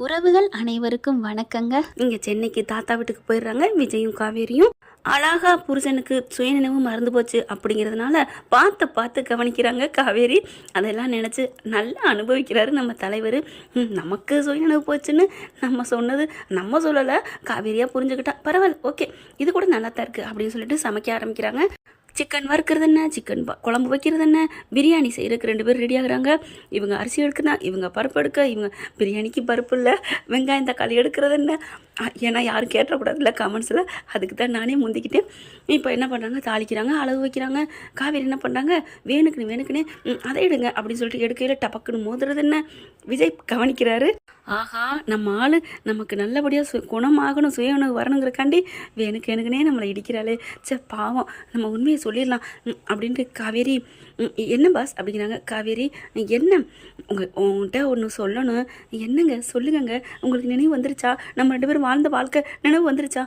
உறவுகள் அனைவருக்கும் வணக்கங்க. இங்கே சென்னைக்கு தாத்தா வீட்டுக்கு போயிடுறாங்க விஜயும் காவேரியும். அழகா புருஷனுக்கு சுயநினைவு மறந்து போச்சு அப்படிங்கிறதுனால பார்த்து கவனிக்கிறாங்க காவேரி. அதெல்லாம் நினச்சி நல்லா அனுபவிக்கிறாரு நம்ம தலைவர். நமக்கு சுயநினைவு போச்சுன்னு நம்ம சொன்னது நம்ம சொல்லலை, காவேரியாக புரிஞ்சுக்கிட்டா பரவாயில்ல, ஓகே இது கூட நல்லா தான் இருக்குது அப்படின்னு சொல்லிட்டு சமைக்க ஆரம்பிக்கிறாங்க. சிக்கன் வறுக்கிறது என்ன, சிக்கன் குழம்பு வைக்கிறது என்ன, பிரியாணி செய்கிறதுக்கு 2 பேர் ரெடி ஆகுறாங்க. இவங்க அரிசி எடுக்கணும், இவங்க பருப்பு எடுக்க, இவங்க பிரியாணிக்கு பருப்பு இல்லை, வெங்காயம் தக்காளி எடுக்கிறது என்ன, ஏன்னா யாரும் கேட்டக்கூடாதுல்ல கமெண்ட்ஸில், அதுக்கு தான் நானே முந்திக்கிட்டேன். இப்போ என்ன பண்ணுறாங்க, தாளிக்கிறாங்க, அளவு வைக்கிறாங்க. காவேரி என்ன பண்ணுறாங்க, வேணுக்குன்னு அதை எடுங்க அப்படின்னு சொல்லிட்டு எடுக்கையில் டபக்குன்னு மோதுறது என்ன விஜய் கவனிக்கிறாரு. ஆஹா, நம்ம ஆள் நமக்கு நல்லபடியாக குணமாகணும், சுய உணவு வரணுங்கிறக்காண்டி எனக்குனே நம்மளை இடிக்கிறாளே, சே பாவம், நம்ம உண்மையை சொல்லிடலாம் அப்படின்ட்டு காவேரி என்ன பாஸ் அப்படிங்கிறாங்க. காவேரி என்ன உங்கள்கிட்ட ஒன்று சொல்லணும். என்னங்க சொல்லுங்கங்க, உங்களுக்கு நினைவு வந்துருச்சா, நம்ம 2 பேரும் வாழ்ந்த வாழ்க்கை நினைவு வந்துருச்சா?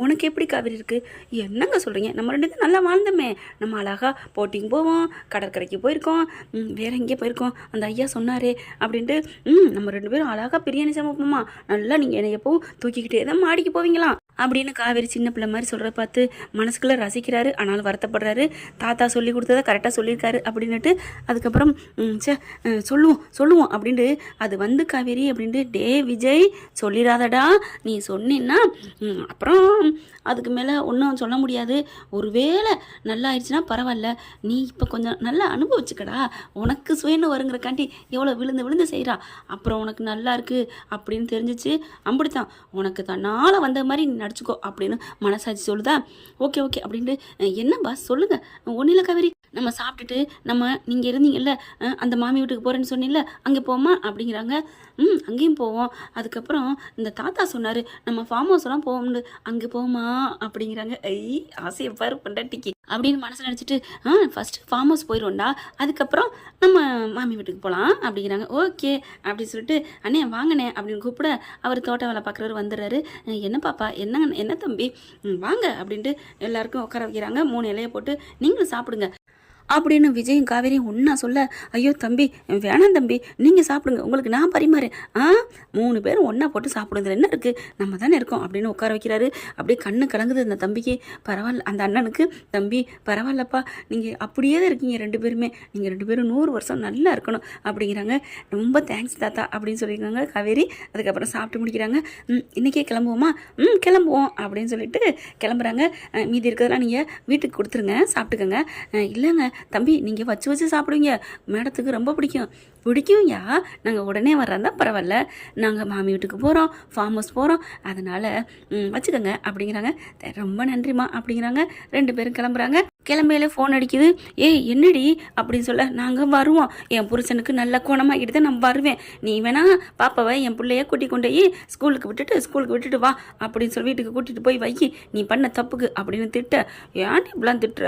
உனக்கு எப்படி காவேரி இருக்குது? என்னங்க சொல்கிறீங்க, நம்ம 2 பேரும் நல்லா வாழ்ந்தோமே, நம்ம அழகாக போட்டிங் போவோம், கடற்கரைக்கு போயிருக்கோம், வேற எங்கேயே போயிருக்கோம், அந்த ஐயா சொன்னாரே அப்படின்ட்டு நம்ம 2 பேரும் அழகாக பிரியாணி சமைப்போமா, நல்லா நீங்கள் என்னை எப்பவும் தூக்கிக்கிட்டே தான் மாடிக்கு போவீங்களாம் அப்படின்னு காவேரி சின்ன பிள்ளை மாதிரி சொல்கிற பார்த்து மனசுக்குள்ளே ரசிக்கிறாரு. ஆனாலும் வருத்தப்படுறாரு. தாத்தா சொல்லி கொடுத்ததை கரெக்டாக சொல்லியிருக்காரு அப்படின்னுட்டு அதுக்கப்புறம் சொல்லுவோம் அப்படின்ட்டு அது வந்து காவேரி அப்படின்ட்டு டே விஜய் சொல்லிடாதடா, நீ சொன்னீன்னா அப்புறம் அதுக்கு மேலே ஒன்றும் சொல்ல முடியாது. ஒருவேளை நல்லா ஆயிடுச்சுன்னா பரவாயில்ல, நீ இப்போ கொஞ்சம் நல்லா அனுபவிச்சுக்கடா, உனக்கு சுயன்னு வருங்கிறக்காண்டி எவ்வளோ விழுந்து செய்கிறா, அப்புறம் உனக்கு நல்லா இருக்குது அப்படின்னு தெரிஞ்சிச்சு, அப்படித்தான் உனக்கு தன்னால் வந்த மாதிரி நீ நடிச்சுக்கோ அப்படின்னு மனசாட்சி சொல்லுதா. ஓகே அப்படின்ட்டு என்ன பாஸ் சொல்லுங்கள். ஒன்றும் இல்லை காவேரி, நம்ம சாப்பிட்டுட்டு நீங்கள் இருந்தீங்கல்ல அந்த மாமி வீட்டுக்கு போகிறேன்னு சொன்னீங்கல்ல, அங்கே போமா அப்படிங்கிறாங்க. அங்கேயும் போவோம். அதுக்கப்புறம் இந்த தாத்தா சொன்னார் நம்ம ஃபார்ம் ஹவுஸ்லாம் போவோம்னு, அங்கே போமா அப்படிங்கிறாங்க. ஆசையை பாரு பொண்டாட்டிக்கு அப்படின்னு மனசில் நினச்சிட்டு ஃபஸ்ட்டு ஃபார்ம் ஹவுஸ் போயிடுவோம்டா, அதுக்கப்புறம் நம்ம மாமி வீட்டுக்கு போகலாம் அப்படிங்கிறாங்க. ஓகே அப்படின்னு சொல்லிட்டு அண்ணே வாங்கண்ணே அப்படின்னு கூப்பிட அவர் தோட்ட வேலை பார்க்குறவர் வந்துடுறாரு. என்ன பாப்பா, என்ன தம்பி வாங்க அப்படின்ட்டு எல்லாருக்கும் உட்கார வைக்கிறாங்க. 3 இலையை போட்டு நீங்களும் சாப்பிடுங்க அப்படின்னு விஜயும் காவேரியும் ஒன்றா சொல்ல, ஐயோ தம்பி வேணாம் தம்பி, நீங்கள் சாப்பிடுங்க, உங்களுக்கு நான் பரிமாறேன். 3 பேரும் ஒன்றா போட்டு சாப்பிடுறதுல என்ன இருக்குது, நம்ம தானே இருக்கோம் அப்படின்னு உட்கார வைக்கிறாரு. அப்படியே கண்ணு கலங்குது அந்த தம்பிக்கு. பரவாயில்ல, அந்த அண்ணனுக்கு, தம்பி பரவாயில்லப்பா, நீங்கள் அப்படியே தான் இருக்கீங்க 2 பேருமே, நீங்கள் 2 பேரும் 100 வருஷம் நல்லா இருக்கணும் அப்படிங்கிறாங்க. ரொம்ப தேங்க்ஸ் தாத்தா அப்படின்னு சொல்லியிருக்காங்க காவேரி. அதுக்கப்புறம் சாப்பிட்டு முடிக்கிறாங்க. இன்றைக்கே கிளம்புவோமா? கிளம்புவோம் அப்படின்னு சொல்லிட்டு கிளம்புறாங்க. மீதி இருக்கிறதெல்லாம் நீங்கள் வீட்டுக்கு கொடுத்துருங்க, சாப்பிட்டுக்கோங்க. இல்லைங்க தம்பி, நீங்கள் வச்சு சாப்பிடுவீங்க, மேடத்துக்கு ரொம்ப பிடிக்கும்யா, நாங்கள் உடனே வர்றதா பரவாயில்ல, நாங்கள் மாமி வீட்டுக்கு போகிறோம், ஃபார்ம் ஹவுஸ் போகிறோம், அதனால் வச்சுக்கோங்க அப்படிங்கிறாங்க. ரொம்ப நன்றிம்மா அப்படிங்கிறாங்க. 2 பேரும் கிளம்புறாங்க. கிளம்பையில ஃபோன் அடிக்குது. என்னடி அப்படின்னு சொல்ல, நாங்கள் வருவோம், என் புருஷனுக்கு நல்ல குணமாகிட்டு தான் நான் வருவேன், நீ வேணா பாப்பாவை என் பிள்ளைய கூட்டிக் ஸ்கூலுக்கு விட்டுட்டு வா அப்படின்னு சொல்லி வீட்டுக்கு கூட்டிகிட்டு போய் வை, நீ பண்ண தப்புக்கு அப்படின்னு திட்ட. ஏன்டி இப்படிலாம் திட்டுற,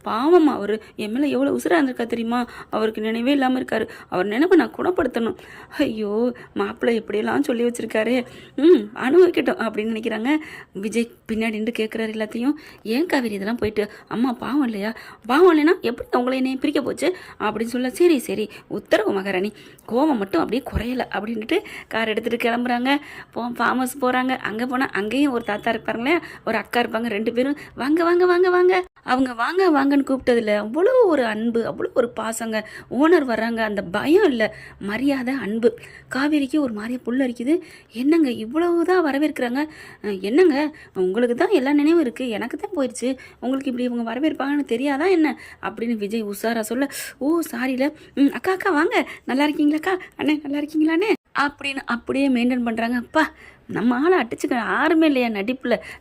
பாவம் அவர் என் மேலே எவ்வளோ உசுராக இருந்திருக்கா தெரியுமா, அவருக்கு நினைவே இல்லாமல் இருக்காரு, அவர் நினைவை நான் குணப்படுத்தணும். ஐயோ மாப்பிள்ளை எப்படியெல்லாம் சொல்லி வச்சுருக்காரு, அனுபவிக்கட்டும் அப்படின்னு நினைக்கிறாங்க. விஜய் பின்னாடி நின்று கேட்குறாரு எல்லாத்தையும். ஏன் காவேரி இதெல்லாம் போயிட்டு, அம்மா பாவம் இல்லையா, பாவம் இல்லைன்னா எப்படி உங்களை என்னை பிரிக்க போச்சு அப்படின்னு சொல்ல, சரி உத்தரவு மகாராணி, கோவம் மட்டும் அப்படியே குறையலை அப்படின்ட்டு கார் எடுத்துகிட்டு கிளம்புறாங்க. ஃபார்ம் ஹவுஸ் போகிறாங்க. அங்கே போனால் அங்கேயும் ஒரு தாத்தா இருப்பாங்களே, ஒரு அக்கா இருப்பாங்க. 2 பேரும் வாங்க அவங்க வாங்கன்னு கூப்பிட்டதில்ல அவ்வளோ ஒரு அன்பு, அவ்வளோ ஒரு பாசங்க. ஓனர் வர்றாங்க, அந்த பயம் இல்லை, மரியாதை, அன்பு. காவேரிக்கு ஒரு மாதிரியா புல்லரிக்குது. என்னங்க இவ்வளவுதான் வரவேற்கிறாங்க, என்னங்க உங்களுக்கு தான் எல்லா நினைவும் இருக்குது, எனக்கு தான் போயிடுச்சு, உங்களுக்கு இப்படி இவங்க வரவேற்பாங்கன்னு தெரியாதா என்ன அப்படின்னு விஜய் உஷாரா சொல்ல, சாரில அக்கா வாங்க, நல்லா இருக்கீங்களாக்கா, அண்ணே நல்லா இருக்கீங்களாண்ணே அப்படின்னு அப்படியே மெயின்டைன் பண்ணுறாங்க. அப்பா நம்ம ஆளை அடிச்சுக்க யாருமே இல்லையா,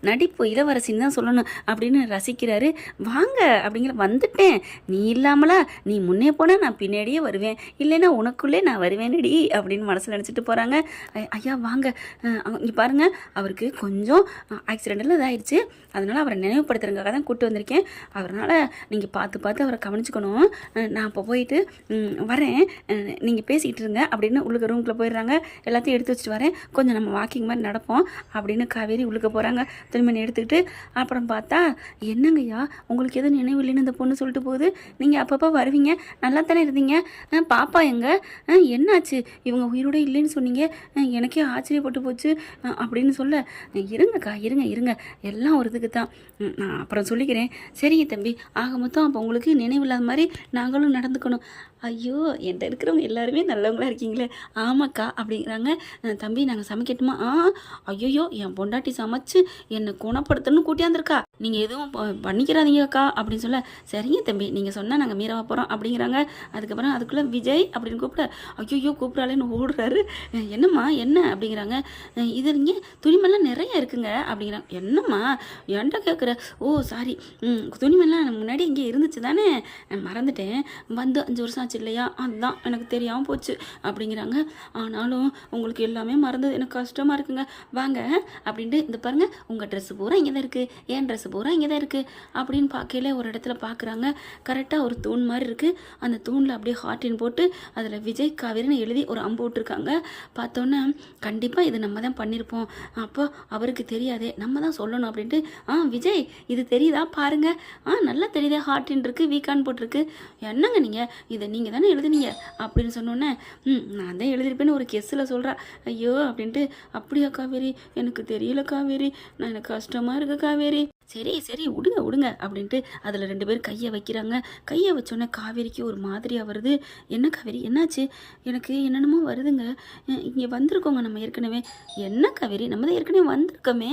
நடிப்பு இளவரசின்னு தான் சொல்லணும் அப்படின்னு ரசிக்கிறாரு. வாங்க அப்படிங்கிற, வந்துட்டேன், நீ இல்லாமலா, நீ முன்னே போனால் நான் பின்னாடியே வருவேன், இல்லைன்னா உனக்குள்ளே நான் வருவேனடி அப்படின்னு மனசில் நினச்சிட்டு போகிறாங்க. ஐயா வாங்க, இங்கே பாருங்கள், அவருக்கு கொஞ்சம் ஆக்சிடென்டில் இதாகிடுச்சு, அதனால் அவரை நினைவுபடுத்துறதுக்காக தான் கூப்பிட்டு வந்திருக்கேன், அதனால் நீங்கள் பார்த்து அவரை கவனிச்சுக்கணும், நான் இப்போ போயிட்டு வரேன், நீங்கள் பேசிக்கிட்டு இருங்க அப்படின்னு உள்ளுக்கு ரூம்குள்ளே போயிடுறாங்க. எல்லாத்தையும் எடுத்து வச்சுட்டு வரேன், கொஞ்சம் நம்ம வாக்கிங் மாதிரி நடப்போம் அப்படின்னு காவேரி உள்ளுக்க போகிறாங்க. துணிமணி எடுத்துக்கிட்டு அப்புறம் பார்த்தா, என்னங்கய்யா உங்களுக்கு எதுவும் நினைவு இல்லைன்னு இந்த பொண்ணு சொல்லிட்டு போகுது, நீங்கள் அப்பப்போ வருவீங்க, நல்லா தானே இருந்தீங்க, பாப்பா எங்க, என்னாச்சு, இவங்க உயிரோட இல்லைன்னு சொன்னீங்க, எனக்கே ஆச்சரியப்பட்டு போச்சு அப்படின்னு சொல்ல, இருங்கக்கா இருங்க இருங்க, எல்லாம் ஒரு இதுக்கு தான், நான் அப்புறம் சொல்லிக்கிறேன். சரிங்க தம்பி, ஆக மொத்தம் அப்போ உங்களுக்கு நினைவு இல்லாத மாதிரி நாங்களும் நடந்துக்கணும். ஐயோ, என்கிட்ட இருக்கிறவங்க எல்லாருமே நல்லவங்களா இருக்கீங்களே. ஆமாக்கா அப்படிங்கிறாங்க. தம்பி நாங்கள் சமைக்கட்டுமா? ஐயோ, என் பொண்டாட்டி சமைச்சு என்னை குணப்படுத்தணும்னு கூட்டியாந்துருக்கா, நீங்கள் எதுவும் பண்ணிக்கிறாதீங்கக்கா அப்படின்னு சொல்ல, சரிங்க தம்பி நீங்கள் சொன்னால் நாங்கள் மீறவா போகிறோம் அப்படிங்கிறாங்க. அதுக்கப்புறம் அதுக்குள்ளே விஜய் அப்படின்னு கூப்பிட, ஐயோ கூப்பிட்றாளேன்னு ஓடுறாரு. என்னம்மா என்ன அப்படிங்கிறாங்க. இது நீங்கள் துணிமெல்லாம் நிறைய இருக்குங்க அப்படிங்கிறாங்க. என்னம்மா ஏன்டா கேட்குற? ஓ சாரி, துணிமெல்லாம் முன்னாடி இங்கே இருந்துச்சு தானே, மறந்துட்டேன், வந்து 5 வருஷம் ஆச்சு இல்லையா, அதுதான் எனக்கு தெரியாமல் போச்சு அப்படிங்கிறாங்க. ஆனாலும் உங்களுக்கு எல்லாமே மறந்தது எனக்கு கஷ்டமாக இருக்குங்க, வாங்க அப்படின்ட்டு, இந்த பாருங்கள் உங்கள் ட்ரெஸ்ஸு பூரா இங்கே தான் இருக்குது, என் ட்ரெஸ்ஸு பூரா இங்கே தான் இருக்குது அப்படின்னு பார்க்கல ஒரு இடத்துல பார்க்குறாங்க. கரெக்டாக ஒரு தூண் மாதிரி இருக்குது. அந்த தூணில் அப்படியே ஹார்ட்டின் போட்டு அதில் விஜய் காவேரின்னு எழுதி ஒரு அம்பு விட்டுருக்காங்க. பார்த்தோன்னே கண்டிப்பாக இது நம்ம தான் பண்ணியிருப்போம், அப்போ அவருக்கு தெரியாதே, நம்ம தான் சொல்லணும் அப்படின்ட்டு, விஜய் இது தெரியுதா பாருங்க, நல்லா தெரியுதா, ஹார்ட்டின் இருக்குது, வீக்கான் போட்டிருக்கு, என்னங்க நீங்கள் இதை நீங்கள் தானே எழுதுனீங்க அப்படின்னு சொன்னோன்னே, நான் தான் எழுதியிருப்பேன்னு ஒரு கெஸ்ஸில் சொல்கிறா. ஐயோ அப்படின்ட்டு, அப்படியா காவேரி, எனக்கு தெரியல காவேரி, நான் எனக்கு கஷ்டமாக இருக்கு காவேரி, சரி சரி விடுங்க விடுங்க அப்படின்ட்டு அதில் 2 பேரும் கையை வைக்கிறாங்க. கையை வச்சோன்னே காவேரிக்கு ஒரு மாதிரியாக வருது. என்ன காவேரி என்னாச்சு? எனக்கு என்னென்னமோ வருதுங்க, இங்கே வந்திருக்கோங்க நம்ம ஏற்கனவே. என்ன காவேரி, நம்ம தான் ஏற்கனவே வந்திருக்கோமே,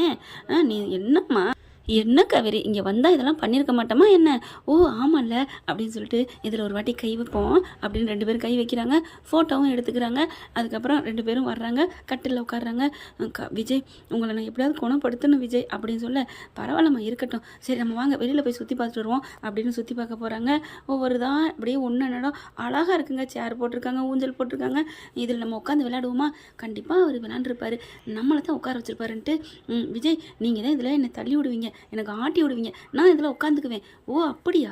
நீ என்னம்மா என்ன காவேரி இங்கே வந்தால் இதெல்லாம் பண்ணியிருக்க மாட்டோமா என்ன? ஓ ஆமாம்ல அப்படின்னு சொல்லிட்டு இதில் ஒரு வாட்டி கை வைப்போம் அப்படின்னு 2 பேரும் கை வைக்கிறாங்க. ஃபோட்டோவும் எடுத்துக்கிறாங்க. அதுக்கப்புறம் 2 பேரும் வர்றாங்க, கட்டில் உட்காடுறாங்க. விஜய் உங்களை நான் எப்படியாவது குணப்படுத்தணும் விஜய் அப்படின்னு சொல்ல, பரவாயில்லம்மா இருக்கட்டும், சரி நம்ம வாங்க வெளியில் போய் சுற்றி பார்த்துட்டு வருவோம் அப்படின்னு சுற்றி பார்க்க போகிறாங்க. ஒவ்வொரு தான் அப்படியே ஒன்று இடம் அழகாக இருக்குங்க, சேர் போட்டிருக்காங்க, ஊஞ்சல் போட்டிருக்காங்க, இதில் நம்ம உட்காந்து விளையாடுவோமா? கண்டிப்பாக அவர் விளையாண்டுருப்பாரு, நம்மளை தான் உட்கார வச்சுருப்பாருன்ட்டு, விஜய் நீங்கள் தான் இதில் என்னை தள்ளி விடுவீங்க, எனக்கு ஆட்டி விடுவீங்க, நான் இதில் உட்காந்துக்குவேன். ஓ அப்படியா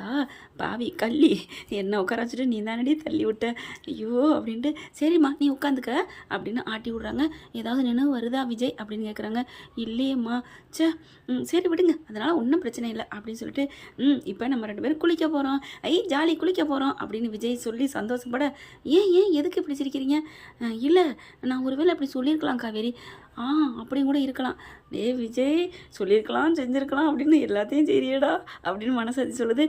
பாவி கள்ளி, என்ன உட்கார வச்சுட்டு நீ தானடி தள்ளி விட்ட, ஐயோ அப்படின்ட்டு, சரிம்மா நீ உட்காந்துக்க அப்படின்னு ஆட்டி விட்றாங்க. ஏதாவது நினைவு வருதா விஜய் அப்படின்னு கேட்குறாங்க. இல்லையம்மா, சரி விடுங்க, அதனால் ஒன்றும் பிரச்சனை இல்லை அப்படின்னு சொல்லிட்டு, இப்போ நம்ம 2 பேரும் குளிக்க போகிறோம், ஜாலி குளிக்க போகிறோம் அப்படின்னு விஜய் சொல்லி சந்தோஷப்பட, ஏன் எதுக்கு இப்படி சிரிக்கிறீங்க? இல்லை நான் ஒருவேளை அப்படி சொல்லியிருக்கலாம் காவேரி, அப்படி கூட இருக்கலாம், விஜய் சொல்லியிருக்கலாம் செஞ்சுருக்கலாம் அப்படின்னு எல்லாத்தையும் செய்யடா அப்படின்னு மனசாட்சி சொல்லுது.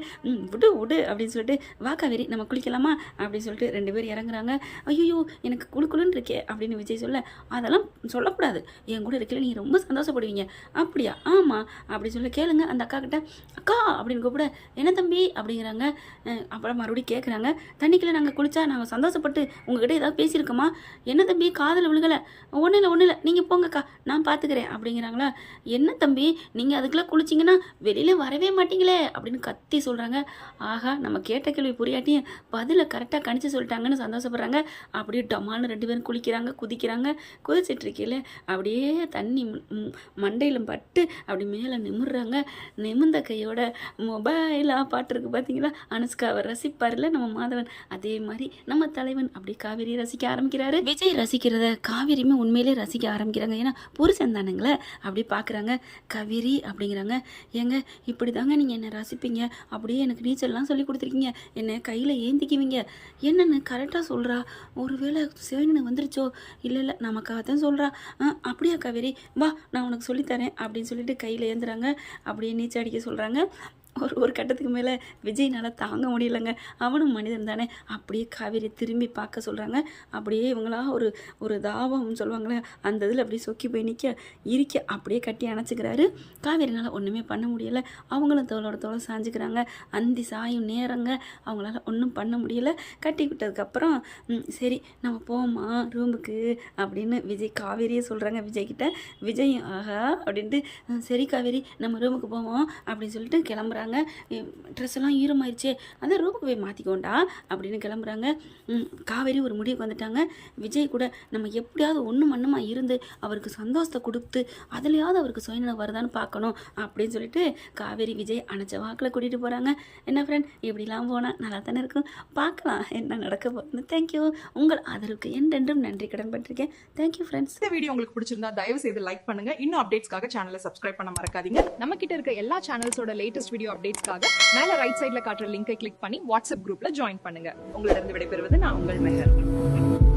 விடு விடு அப்படின்னு சொல்லிட்டு, வா காவேரி நம்ம குளிக்கலாமா அப்படின்னு சொல்லிட்டு 2 பேர் இறங்குறாங்க. ஐயோ எனக்கு குளுன்னு இருக்கே அப்படின்னு விஜய் சொல்ல, அதெல்லாம் சொல்லக்கூடாது, என் கூட இருக்கல நீங்கள் ரொம்ப சந்தோஷப்படுவீங்க. அப்படியா? ஆமாம் அப்படி சொல்ல, கேளுங்க அந்த அக்கா கிட்ட, அக்கா அப்படின்னு கூப்பிட, என்ன தம்பி அப்படிங்கிறாங்க. அப்புறம் மறுபடியும் கேட்குறாங்க, தண்ணிக்குள்ளே நாங்கள் குளித்தா நாங்கள் சந்தோஷப்பட்டு உங்ககிட்ட ஏதாவது பேசியிருக்கோமா? என்ன தம்பி காதில் விழுகலை? ஒன்றும் இல்லை நீங்கள் போங்கக்கா நான் பார்த்துக்கிறேன் அப்படிங்கிறாங்களா. என்ன தம்பி நீங்கள் அதுக்கெல்லாம் குளிச்சிங்கன்னா வெளியில் வரவே மாட்டீங்களே அப்படின்னு கத்தி சொல்கிறாங்க. ஆகா நம்ம கேட்ட கேள்வி புரியாட்டியும் பதிலை கரெக்டாக கணிச்சு சொல்லிட்டாங்கன்னு சந்தோஷப்படுறாங்க. அப்படியே டமால்னு 2 பேரும் குளிக்கிறாங்க, குதிக்கிறாங்க. குதிச்சிட்ருக்கையில் அப்படியே தண்ணி மண்டையில் பட்டு அப்படி மேலே நிமிர்றாங்க. நிமிர்ந்த கையோட மொபைலாக பாட்டு இருக்குது பார்த்தீங்களா, அனுஷ்காவை ரசிப்பார்ல நம்ம மாதவன், அதே மாதிரி நம்ம தலைவன் அப்படி காவேரி ரசிக்க ஆரம்பிக்கிறாரு. விஜய் ரசிக்கிறத காவேரியுமே உண்மையிலே ரசிக்க ஆரம்பிக்கிறாங்க. ஏன்னா புருஷன் தானுங்களே. அப்படி பார்க்குறாங்க. காவேரி அப்படிங்கிறாங்க, ஏங்க இப்படி தாங்க நீங்கள் என்னை ரசிப்பீங்க, அப்படியே எனக்கு நீச்சல்லாம் சொல்லி கொடுத்துருக்கீங்க, என்னை கையில் ஏந்திக்குவீங்க, என்னென்னு கரெக்டாக சொல்கிறா, ஒருவேளை சிவனு வந்துருச்சோ? இல்லை நமக்காக தான் சொல்கிறா. அப்படியா காவேரி, வா நான் உனக்கு சொல்லித்தரேன் அப்படின்னு சொல்லிட்டு கையில் ஏந்துறாங்க. அப்படியே நீச்சல் அடிக்க சொல்கிறாங்க. ஒரு கட்டத்துக்கு மேலே விஜய்னால் தாங்க முடியலைங்க, அவனும் மனிதன் தானே. அப்படியே காவேரி திரும்பி பார்க்க சொல்கிறாங்க. அப்படியே இவங்களா ஒரு தாவம்னு சொல்லுவாங்களே, அந்த இதில் அப்படியே சொக்கி போய் இருக்க அப்படியே கட்டி அணைச்சிக்கிறாரு. காவேரினால் ஒன்றுமே பண்ண முடியலை. அவங்களும் தோளோட சாஞ்சிக்கிறாங்க. அந்தி சாயும் நேரங்க, அவங்களால ஒன்றும் பண்ண முடியலை. கட்டி விட்டதுக்கப்புறம் சரி நம்ம போவோமா ரூமுக்கு அப்படின்னு விஜய் காவேரியே சொல்கிறாங்க விஜய்கிட்ட. விஜய் ஆஹா அப்படின்ட்டு, சரி காவேரி நம்ம ரூமுக்கு போவோம் அப்படின்னு சொல்லிட்டு கிளம்புறாரு. வராங்க. ட்ரெஸ் எல்லாம் ஈரமாயிருச்சே, அந்த ரூமுக்கு போய் மாற்றிக்கோண்டா அப்படின்னு கிளம்புறாங்க. காவேரி ஒரு முடிவுக்கு வந்துட்டாங்க. விஜய் கூட நம்ம எப்படியாவது ஒன்றும் மண்ணுமா இருந்து அவருக்கு சந்தோஷத்தை கொடுத்து அதுலேயாவது அவருக்கு சுயநினைவு வருதான்னு பார்க்கணும் அப்படின்னு சொல்லிட்டு காவேரி விஜய் அணைச்ச வாக்கில் கூட்டிகிட்டு போகிறாங்க. என்ன ஃப்ரெண்ட், இப்படிலாம் போனால் நல்லா தானே இருக்கும். பார்க்கலாம் என்ன நடக்க போகுதுன்னு. தேங்க்யூ. உங்கள் ஆதரவுக்கு என்றென்றும் நன்றி கடன் பட்டிருக்கேன். Thank you friends. இந்த வீடியோ உங்களுக்கு பிடிச்சிருந்தா தயவு செய்து லைக் பண்ணுங்க. இன்னும் அப்டேட்ஸ்க்காக சேனலை சப்ஸ்கிரைப் பண்ண மறக்காதீங்க. நம்ம கிட்ட இருக்க எல்லா சேனல்ஸோட லேட்டஸ்ட் வீடியோ அப்டேட்ஸ்க்காக மேல ரைட் சைடுல காட்டுற லிங்கை கிளிக் பண்ணி வாட்ஸ்அப் குரூப்ல ஜாயின் பண்ணுங்க. உங்களிடம் விடைபெறுவது நான் உங்கள் மெஹர்.